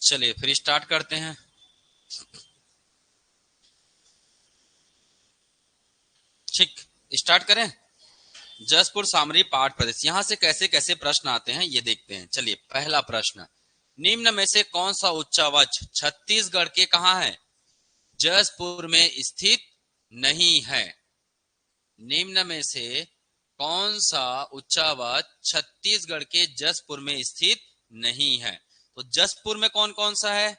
चलिए फिर स्टार्ट करते हैं। ठीक, स्टार्ट करें। जसपुर सामरी पाठ प्रदेश, यहां से कैसे कैसे प्रश्न आते हैं ये देखते हैं। चलिए पहला प्रश्न, निम्न में से कौन सा उच्चावच छत्तीसगढ़ के कहां है? जसपुर में स्थित नहीं है। निम्न में से कौन सा उच्चावच छत्तीसगढ़ के जसपुर में स्थित नहीं है? तो जसपुर में कौन कौन सा है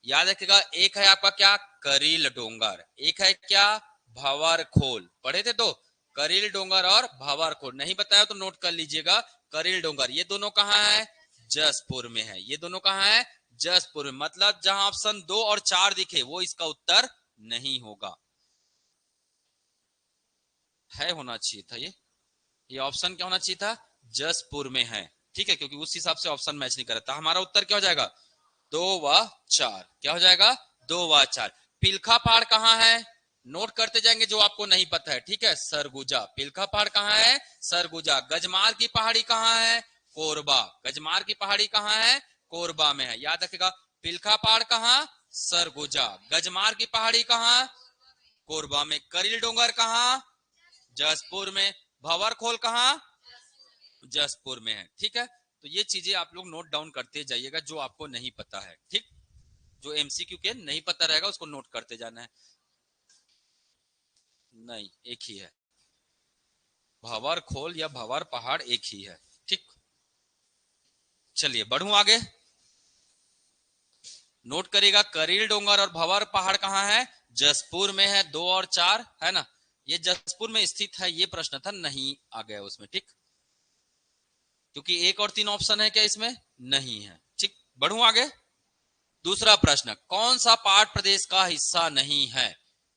याद रखिएगा। एक है आपका क्या, करील डोंगर। एक है क्या, भंवर खोल। पढ़े थे तो करील डोंगर और भंवर खोल। नहीं बताया तो नोट कर लीजिएगा। करील डोंगर ये दोनों कहाँ है? जसपुर में है। ये दोनों कहाँ है? जसपुर में। मतलब जहां ऑप्शन 2 और 4 दिखे वो इसका उत्तर नहीं होगा। है होना चाहिए था ये ऑप्शन क्या होना चाहिए था? जसपुर में है। ठीक है, क्योंकि उस हिसाब से ऑप्शन मैच नहीं कर रहा था। हमारा उत्तर क्या हो जाएगा? 2 व 4। क्या हो जाएगा? 2 व 4। पिलखा पहाड़ कहाँ है? नोट करते जाएंगे जो आपको नहीं पता है। ठीक है, सरगुजा। पिलखा पहाड़ कहाँ है? सरगुजा। गजमार की पहाड़ी कहाँ है? कोरबा। गजमार की पहाड़ी कहाँ है? कोरबा में है। याद रखेगा, पिलखा पहाड़ कहाँ? सरगुजा। गजमार की पहाड़ी कहाँ? कोरबा में। करील डोंगर कहाँ? जसपुर में। भंवर खोल कहाँ? जसपुर में है। ठीक है, तो ये चीजें आप लोग नोट डाउन करते जाइएगा जो आपको नहीं पता है। ठीक, जो एमसीक्यू के नहीं पता रहेगा उसको नोट करते जाना है। नहीं, एक ही है। भंवर खोल या भंवर पहाड़ एक ही है। ठीक, चलिए बढ़ूं आगे। नोट करिएगा, करील डोंगर और भंवर पहाड़ कहाँ है? जसपुर में है। 2 और 4 है ना, ये जसपुर में स्थित है। ये प्रश्न था, नहीं आ गया उसमें। ठीक, क्योंकि 1 और 3 ऑप्शन है क्या इसमें? नहीं है। ठीक, बढ़ूं आगे। दूसरा प्रश्न, कौन सा पाठ प्रदेश का हिस्सा नहीं है?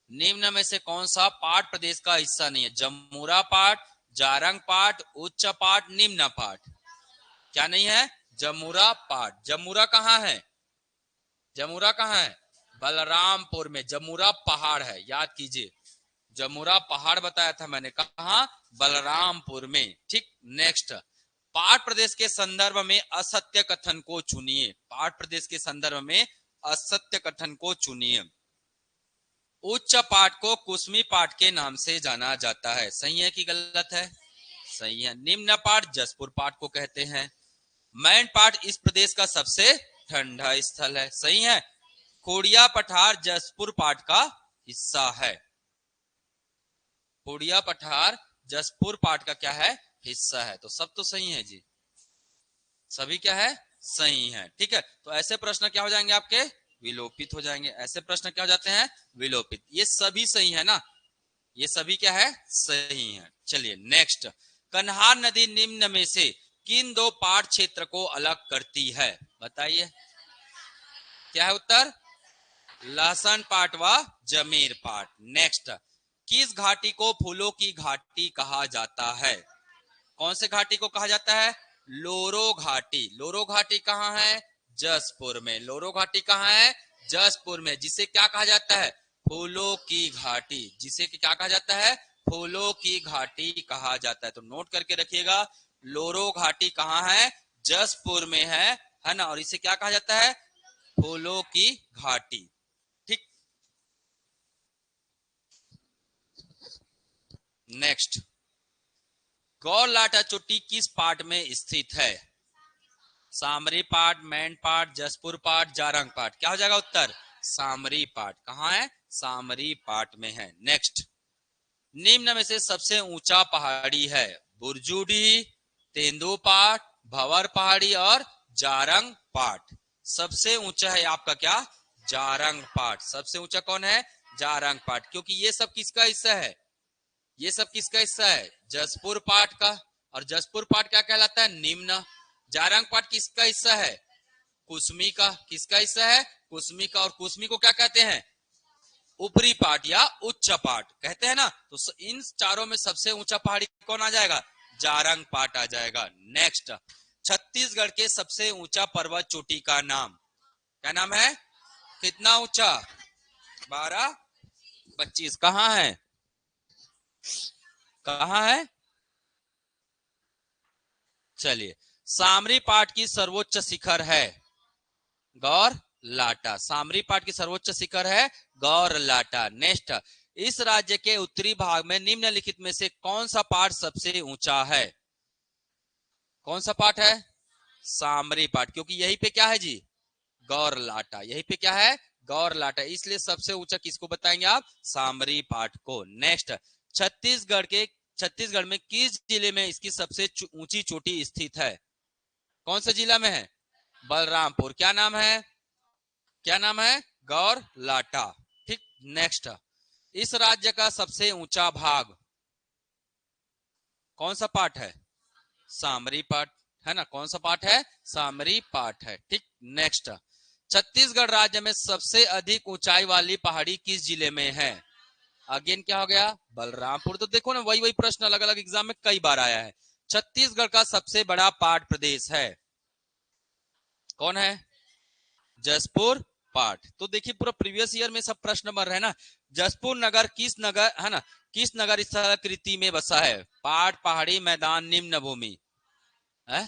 निम्न में से कौन सा पाठ प्रदेश का हिस्सा नहीं है? जमूरा पाठ, जारंग पाठ, उच्च पाठ, निम्न पाठ। क्या नहीं है? जमूरा पाठ। जमूरा कहाँ है? जमूरा कहाँ है? बलरामपुर में। जमूरा पहाड़ है, याद कीजिए। जमूरा पहाड़ बताया था मैंने, कहा? बलरामपुर में। ठीक, नेक्स्ट, पाठ प्रदेश के संदर्भ में असत्य कथन को चुनिए। पाठ प्रदेश के संदर्भ में असत्य कथन को चुनिए। उच्च पाठ को कुसमी पाठ के नाम से जाना जाता है। सही है कि गलत है? सही है। निम्न पाठ जसपुर पाठ को कहते हैं। मैन पाठ इस प्रदेश का सबसे ठंडा स्थल है। सही है। खोड़िया पठार जसपुर पाठ का हिस्सा है। खोड़िया पठार जसपुर पाठ का क्या है? हिस्सा है। तो सब तो सही है जी, सभी क्या है? सही है। ठीक है, तो ऐसे प्रश्न क्या हो जाएंगे आपके? विलोपित हो जाएंगे। ऐसे प्रश्न क्या हो जाते हैं? विलोपित। ये सभी सही है ना, ये सभी क्या है? सही है। चलिए नेक्स्ट, कन्हार नदी निम्न में से किन 2 पाठ क्षेत्र को अलग करती है? बताइए, क्या है उत्तर? लहसन पाठ व जमीर पाठ। नेक्स्ट, किस घाटी को फूलों की घाटी कहा जाता है? कौन से घाटी को कहा जाता है? लोरो घाटी। लोरो घाटी कहाँ है? जसपुर में। लोरो घाटी कहाँ है? जसपुर में। जिसे क्या कहा जाता है? फूलों की घाटी। जिसे क्या कहा जाता है? फूलों की घाटी कहा जाता है। तो नोट करके रखिएगा, लोरो घाटी कहाँ है? जसपुर में है ना, और इसे क्या कहा जाता है? फूलों की घाटी। ठीक, नेक्स्ट, गौर लाटा चोटी किस पाठ में स्थित है? सामरी पाठ, मैन पाठ, जसपुर पाठ, जारंग पाठ। क्या हो जाएगा उत्तर? सामरी पाठ। कहाँ है? सामरी पाठ में है। नेक्स्ट, निम्न में से सबसे ऊंचा पहाड़ी है? बुरजूडी, तेंदु पाठ, भंवर पहाड़ी और जारंग पाठ। सबसे ऊंचा है आपका क्या? जारंग पाठ। सबसे ऊंचा कौन है? जारंग पाठ। क्योंकि ये सब किसका हिस्सा है? ये सब किसका हिस्सा है? जसपुर पाठ का। और जसपुर पाठ क्या कहलाता है? निम्न। जारंग पाठ किसका हिस्सा है? कुसमी का। किसका हिस्सा है? कुसमी का। और कुसमी को क्या कहते हैं? ऊपरी पाठ या उच्च पाठ कहते हैं ना। तो इन चारों में सबसे ऊंचा पहाड़ी कौन आ जाएगा? जारंग पाठ आ जाएगा। नेक्स्ट, छत्तीसगढ़ के सबसे ऊंचा पर्वत चोटी का नाम क्या नाम है? कितना ऊंचा? 12, 25। कहाँ है? कहाँ है? चलिए, सामरी पाठ की सर्वोच्च शिखर है? गौर लाटा। सामरी पाट की सर्वोच्च शिखर है गौर लाटा। नेक्स्ट, इस राज्य के उत्तरी भाग में निम्नलिखित में से कौन सा पाट सबसे ऊंचा है? कौन सा पाट है? सामरी पाट, क्योंकि यहीं पे क्या है जी? गौर लाटा। यहीं पे क्या है? गौर लाटा। इसलिए सबसे ऊंचा किसको बताएंगे आप? सामरी पाट को। नेक्स्ट, छत्तीसगढ़ में किस जिले में इसकी सबसे ऊंची चोटी स्थित है? कौन से जिला में है? बलरामपुर। क्या नाम है? क्या नाम है? गौर लाटा। ठीक। नेक्स्ट, इस राज्य का सबसे ऊंचा भाग कौन सा पाठ है? सामरी पाठ है ना। कौन सा पाठ है? सामरी पाठ है। ठीक। नेक्स्ट, छत्तीसगढ़ राज्य में सबसे अधिक ऊंचाई वाली पहाड़ी किस जिले में है? अगेन क्या हो गया? बलरामपुर। तो देखो ना, वही वही प्रश्न अलग अलग एग्जाम में कई बार आया है। छत्तीसगढ़ का सबसे बड़ा पाट प्रदेश है कौन है? जसपुर पाठ। तो देखिए, पूरा प्रीवियस ईयर में सब प्रश्न बन रहे हैं ना। जसपुर नगर किस नगर है ना, किस नगर स्थलाकृति में बसा है? पाट, पहाड़ी, मैदान, निम्न भूमि है?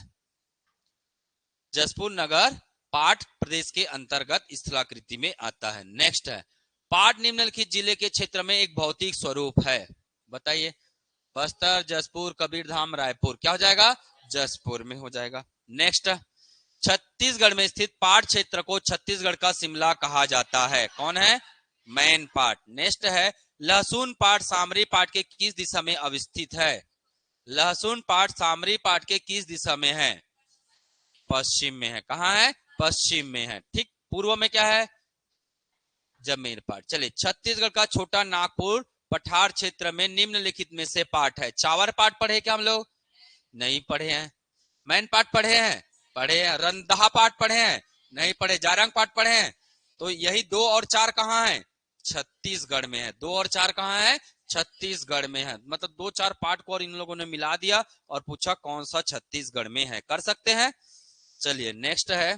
जसपुर नगर पाट प्रदेश के अंतर्गत स्थलाकृति में आता है। नेक्स्ट है, पाट निम्नलिखित जिले के क्षेत्र में एक भौतिक स्वरूप है। बताइए। बस्तर, जसपुर, कबीरधाम, रायपुर। क्या हो जाएगा? जसपुर में हो जाएगा। नेक्स्ट, छत्तीसगढ़ में स्थित पाट क्षेत्र को छत्तीसगढ़ का शिमला कहा जाता है। कौन है? मैन पाट। नेक्स्ट है, लहसुन पाट सामरी पाट के किस दिशा में अवस्थित है? लहसुन पाट सामरी पाट के किस दिशा में है? पश्चिम में है। कहाँ है? पश्चिम में है। ठीक। पूर्व में क्या है? जमीर पाट। चलिए, छत्तीसगढ़ का छोटा नागपुर पठार क्षेत्र में निम्नलिखित में से पाट है। चावर पाट पढ़े क्या हम लोग? नहीं पढ़े हैं। मैन पाट पढ़े हैं? पढ़े हैं। रंधा पाट पढ़े हैं? नहीं पढ़े। जारंग पाट पढ़े हैं? तो यही 2 और 4 कहाँ है? छत्तीसगढ़ में है। 2 और 4 कहाँ है? छत्तीसगढ़ में है। मतलब 2 4 पाट को और इन लोगों ने मिला दिया और पूछा कौन सा छत्तीसगढ़ में है। कर सकते हैं। चलिए, नेक्स्ट है,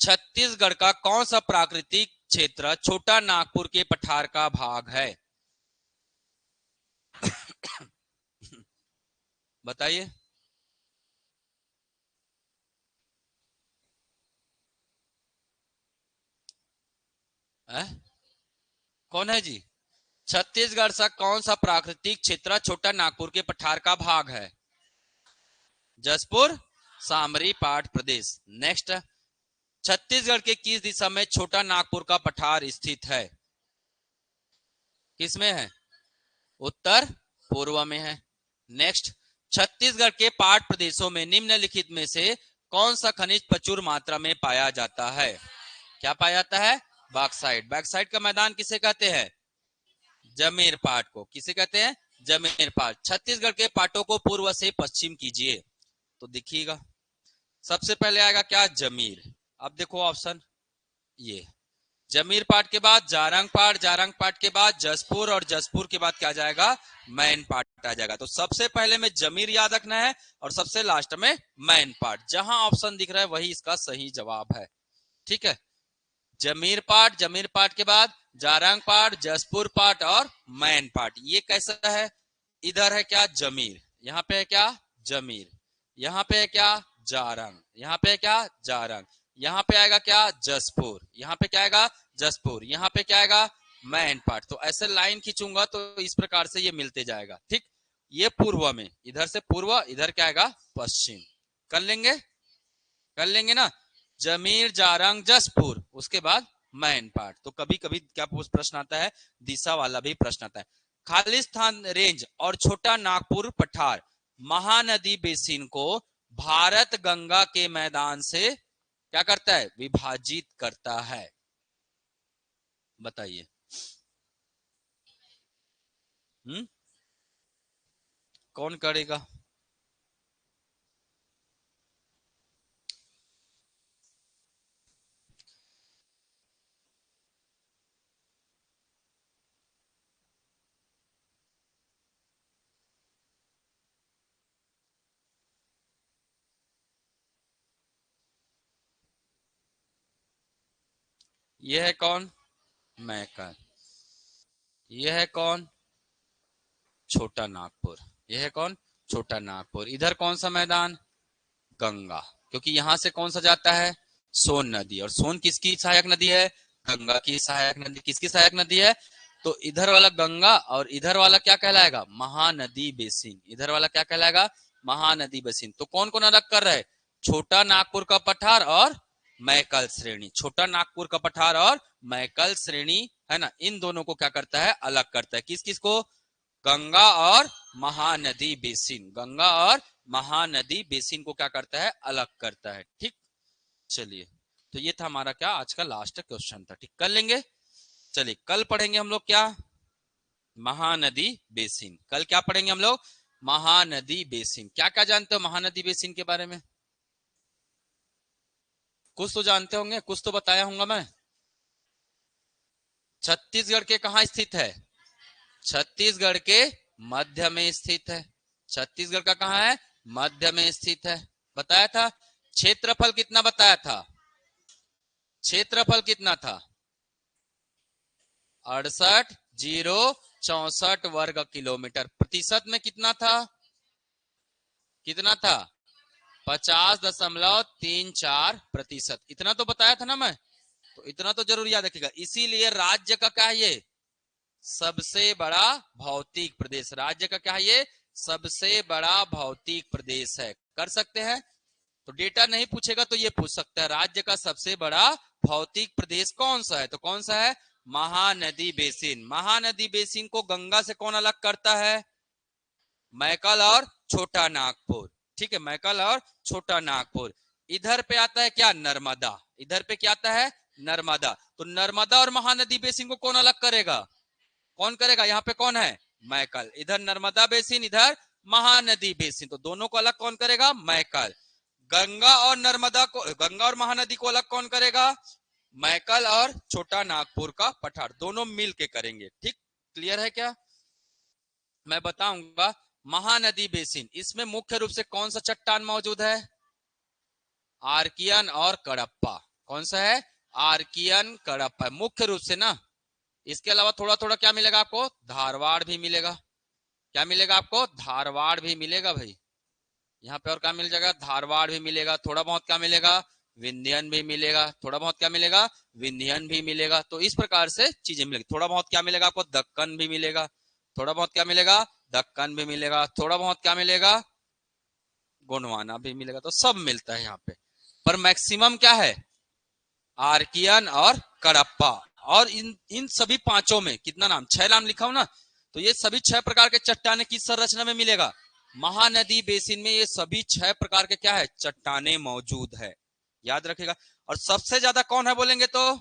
छत्तीसगढ़ का कौन सा प्राकृतिक क्षेत्र छोटा नागपुर के पठार का भाग है? बताइए। कौन है जी? छत्तीसगढ़ का कौन सा प्राकृतिक क्षेत्र छोटा नागपुर के पठार का भाग है? जसपुर सामरी पाट प्रदेश। नेक्स्ट, छत्तीसगढ़ के किस दिशा में छोटा नागपुर का पठार स्थित है? किसमें है? उत्तर पूर्व में है। नेक्स्ट, छत्तीसगढ़ के पाट प्रदेशों में निम्नलिखित में से कौन सा खनिज प्रचुर मात्रा में पाया जाता है? क्या पाया जाता है? बॉक्साइट। बॉक्साइट का मैदान किसे कहते हैं? जमीर पाट को। किसे कहते हैं? जमीर पाट। छत्तीसगढ़ के पाटों को पूर्व से पश्चिम कीजिए तो दिखिएगा। सबसे पहले आएगा क्या? जमीर। अब देखो ऑप्शन, ये जमीर पाट के बाद जारंग पाट, जारंग पाट के बाद जसपुर और जसपुर के बाद क्या जाएगा? मैन पाट आ जाएगा। तो सबसे पहले में जमीर याद रखना है और सबसे लास्ट में मैन पाट। जहां ऑप्शन दिख रहा है वही इसका सही जवाब है। ठीक है। जमीर पाट के बाद जारंग पाट, जसपुर पाट और मैन पाट। ये कैसा है? इधर है क्या? जमीर। यहाँ पे है क्या? जमीर। यहाँ पे है क्या? जारंग। यहाँ पे है क्या? जारंग। यहाँ पे आएगा क्या? जसपुर। यहाँ पे क्या आएगा? जसपुर। यहाँ पे क्या आएगा? मैन पाट। तो ऐसे लाइन खींचूंगा तो इस प्रकार से ये मिलते जाएगा। ठीक। ये पूर्व में, इधर से पूर्व, इधर क्या आएगा? पश्चिम। कर लेंगे? कर लेंगे ना। जमीर, जारंग, जसपुर, उसके बाद मैन पाट। तो कभी कभी क्या प्रश्न आता है? दिशा वाला भी प्रश्न आता है। खालिस्तान रेंज और छोटा नागपुर पठार महानदी बेसिन को भारत गंगा के मैदान से क्या करता है? विभाजित करता है। बताइए। कौन करेगा? यह है कौन? मैकन। यह है कौन? छोटा नागपुर। यह है कौन? छोटा नागपुर। इधर कौन सा मैदान? गंगा। क्योंकि यहां से कौन सा जाता है? सोन नदी। और सोन किसकी सहायक नदी है? गंगा की सहायक नदी। किसकी सहायक नदी है? तो इधर वाला गंगा और इधर वाला क्या कहलाएगा? महानदी बेसिन। इधर वाला क्या कहलाएगा? महानदी बेसिन। तो कौन कौन अलग कर रहे हैं? छोटा नागपुर का पठार और मैकल श्रेणी। छोटा नागपुर का पठार और मैकल श्रेणी है ना, इन दोनों को क्या करता है? अलग करता है। किस किस को? गंगा और महानदी बेसिन। गंगा और महानदी बेसिन को क्या करता है? अलग करता है। ठीक, चलिए, तो ये था हमारा क्या आज का लास्ट क्वेश्चन था। ठीक, कर लेंगे। चलिए, कल पढ़ेंगे हम लोग क्या? महानदी बेसिन। कल क्या पढ़ेंगे हम लोग? महानदी बेसिन। क्या क्या जानते हो महानदी बेसिन के बारे में? कुछ तो जानते होंगे, कुछ तो बताया होगा मैं। छत्तीसगढ़ के कहाँ स्थित है? छत्तीसगढ़ के मध्य में स्थित है। छत्तीसगढ़ का कहाँ है? मध्य में स्थित है, बताया था। क्षेत्रफल कितना बताया था? क्षेत्रफल कितना था? 68,064 वर्ग किलोमीटर। प्रतिशत में कितना था? कितना था? 50.34%। इतना तो बताया था ना मैं, तो इतना तो जरूर याद रखिएगा। इसीलिए राज्य का क्या है ये? सबसे बड़ा भौतिक प्रदेश। राज्य का क्या है ये? सबसे बड़ा भौतिक प्रदेश है। कर सकते हैं, तो डेटा नहीं पूछेगा तो ये पूछ सकता है, राज्य का सबसे बड़ा भौतिक प्रदेश कौन सा है? तो कौन सा है? महानदी बेसिन। महानदी बेसिन को गंगा से कौन अलग करता है? मैकल और छोटा नागपुर। ठीक है, मैकल और छोटा नागपुर। इधर पे आता है क्या? नर्मदा। इधर पे क्या आता है? नर्मदा। तो नर्मदा और महानदी बेसिन को कौन अलग करेगा? कौन करेगा? यहाँ पे कौन है? मैकल। इधर नर्मदा बेसिन, इधर महानदी बेसिन, तो दोनों को अलग कौन करेगा? मैकल। गंगा और नर्मदा को, गंगा और महानदी को अलग कौन करेगा? मैकल और छोटा नागपुर का पठार, दोनों मिल के करेंगे। ठीक, क्लियर है क्या? मैं बताऊंगा। महानदी बेसिन, इसमें मुख्य रूप से कौन सा चट्टान मौजूद है? आर्कियन और कडप्पा। कौन सा है? आर्कियन कडप्पा मुख्य रूप से ना। इसके अलावा थोड़ा थोड़ा क्या मिलेगा आपको? धारवाड़ भी मिलेगा। क्या मिलेगा आपको? धारवाड़ भी मिलेगा भाई। यहाँ पे और क्या मिल जाएगा? धारवाड़ भी मिलेगा। थोड़ा बहुत क्या मिलेगा? विंध्यन भी मिलेगा। थोड़ा बहुत क्या मिलेगा? विंध्यन भी मिलेगा। तो इस प्रकार से चीजें मिलेगी। थोड़ा बहुत क्या मिलेगा आपको? दक्कन भी मिलेगा। थोड़ा बहुत क्या मिलेगा? दक्कन भी मिलेगा। थोड़ा बहुत क्या मिलेगा? गोंडवाना भी मिलेगा। तो सब मिलता है यहाँ पे, पर मैक्सिमम क्या है? आर्कियन और कडप्पा। और इन इन सभी पांचों में कितना नाम? 6 नाम लिखा हूं ना, तो ये सभी 6 प्रकार के चट्टाने किस संरचना में मिलेगा? महानदी बेसिन में ये सभी 6 प्रकार के क्या है? चट्टाने मौजूद है। याद रखिएगा। और सबसे ज्यादा कौन है बोलेंगे तो?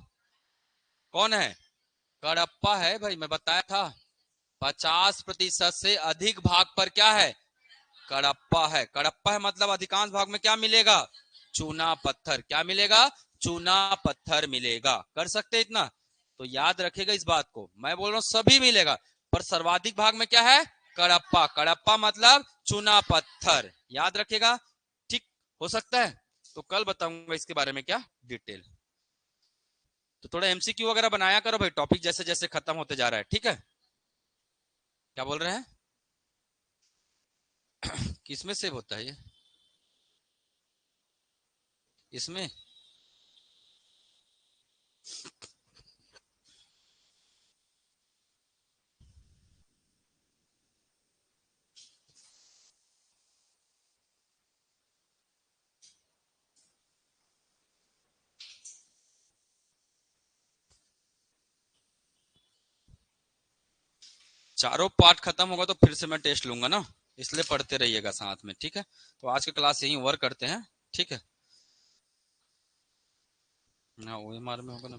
कौन है? कडप्पा है भाई, मैं बताया था। 50% से अधिक भाग पर क्या है? कडप्पा है। कडप्पा है मतलब अधिकांश भाग में क्या मिलेगा? चूना पत्थर। क्या मिलेगा? चूना पत्थर मिलेगा। कर सकते इतना, तो याद रखेगा इस बात को। मैं बोल रहा हूं सभी मिलेगा, पर सर्वाधिक भाग में क्या है? कडप्पा। कडप्पा मतलब चूना पत्थर। याद रखेगा। ठीक, हो सकता है। तो कल बताऊंगा इसके बारे में क्या डिटेल। तो थोड़ा एमसीक्यू वगैरह बनाया करो भाई, टॉपिक जैसे जैसे खत्म होते जा रहा है। ठीक है, क्या बोल रहे हैं? किसमें सेव होता है ये? इसमें? चारों पार्ट खत्म होगा तो फिर से मैं टेस्ट लूंगा ना, इसलिए पढ़ते रहिएगा साथ में। ठीक है, तो आज की क्लास यहीं ओवर करते हैं। ठीक है ना, OMR में होगा ना।